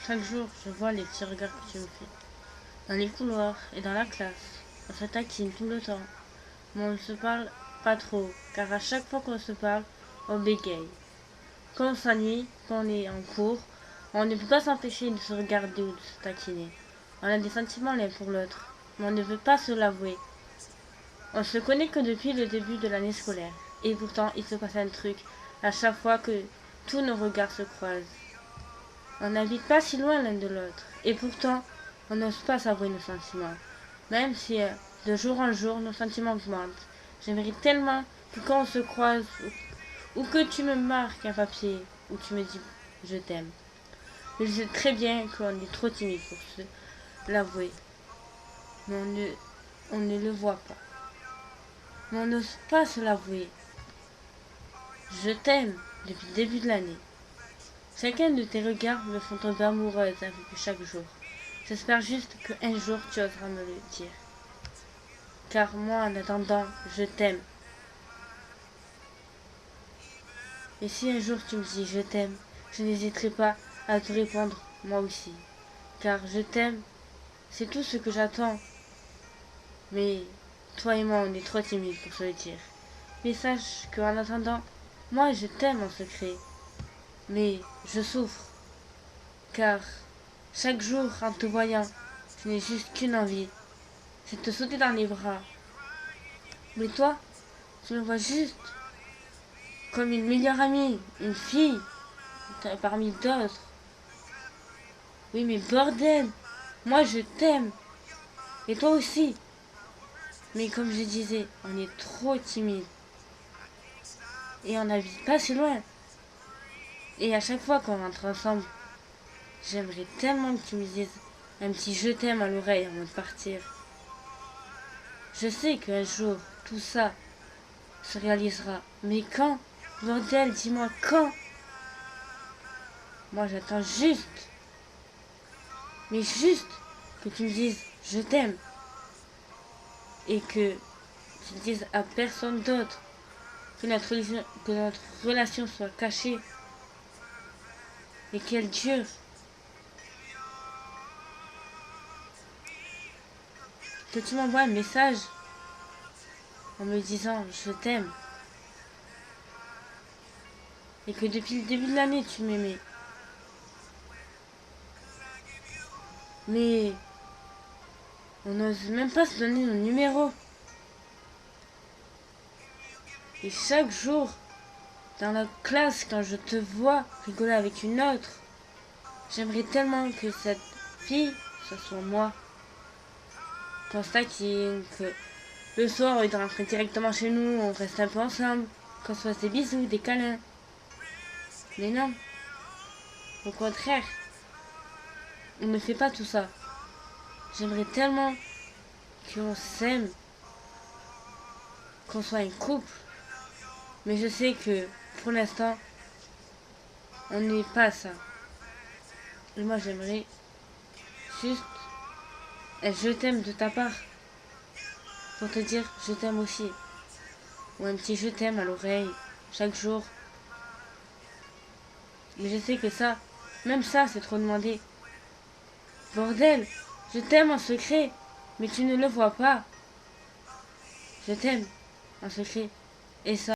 Chaque jour, je vois les petits regards que tu me fais. Dans les couloirs et dans la classe. On se taquine tout le temps. Mais on ne se parle pas trop, car à chaque fois qu'on se parle, on bégaye. Quand on s'ennuie, quand on est en cours, on ne peut pas s'empêcher de se regarder ou de se taquiner. On a des sentiments l'un pour l'autre, mais on ne veut pas se l'avouer. On se connaît que depuis le début de l'année scolaire. Et pourtant, il se passe un truc à chaque fois que tous nos regards se croisent. On n'habite pas si loin l'un de l'autre. Et pourtant, on n'ose pas s'avouer nos sentiments. Même si, de jour en jour, nos sentiments augmentent. J'aimerais tellement que quand on se croise, ou que tu me marques un papier, ou tu me dis je t'aime. Mais je sais très bien qu'on est trop timide pour se l'avouer. Mais on ne le voit pas. Mais on n'ose pas se l'avouer. Je t'aime depuis le début de l'année. Chacun de tes regards me font tomber amoureuse avec chaque jour. J'espère juste qu'un jour tu oseras me le dire. Car moi, en attendant, je t'aime. Et si un jour tu me dis je t'aime, je n'hésiterai pas à te répondre moi aussi. Car je t'aime, c'est tout ce que j'attends. Mais toi et moi, on est trop timides pour se le dire. Mais sache qu'en attendant, moi je t'aime en secret. Mais je souffre. Car chaque jour, en te voyant, je n'ai juste qu'une envie, c'est de te sauter dans les bras. Mais toi, tu me vois juste comme une meilleure amie, une fille, parmi d'autres. Oui, mais bordel, moi je t'aime, et toi aussi. Mais comme je disais, on est trop timide. Et on n'habite pas si loin. Et à chaque fois qu'on rentre ensemble, j'aimerais tellement que tu me dises un petit je t'aime à l'oreille avant de partir. Je sais qu'un jour, tout ça se réalisera. Mais quand? Bordel, dis-moi quand? Moi j'attends juste, mais juste que tu me dises je t'aime. Et que tu ne dises à personne d'autre que notre relation soit cachée et qu'elle dure. Que tu m'envoies un message en me disant je t'aime. Et que depuis le début de l'année tu m'aimais. Mais on n'ose même pas se donner nos numéros. Et chaque jour, dans la classe, quand je te vois rigoler avec une autre, j'aimerais tellement que cette fille, ce soit moi. Qu'on se taquine, que le soir, au lieu de rentrer directement chez nous, on reste un peu ensemble, qu'on se fasse des bisous, des câlins. Mais non, au contraire, on ne fait pas tout ça. J'aimerais tellement qu'on s'aime, qu'on soit un couple. Mais je sais que, pour l'instant, on n'est pas ça. Et moi, j'aimerais juste un je t'aime de ta part. Pour te dire je t'aime aussi. Ou un petit je t'aime à l'oreille, chaque jour. Mais je sais que ça, même ça, c'est trop demandé. Bordel, je t'aime en secret, mais tu ne le vois pas. Je t'aime en secret. Et ça,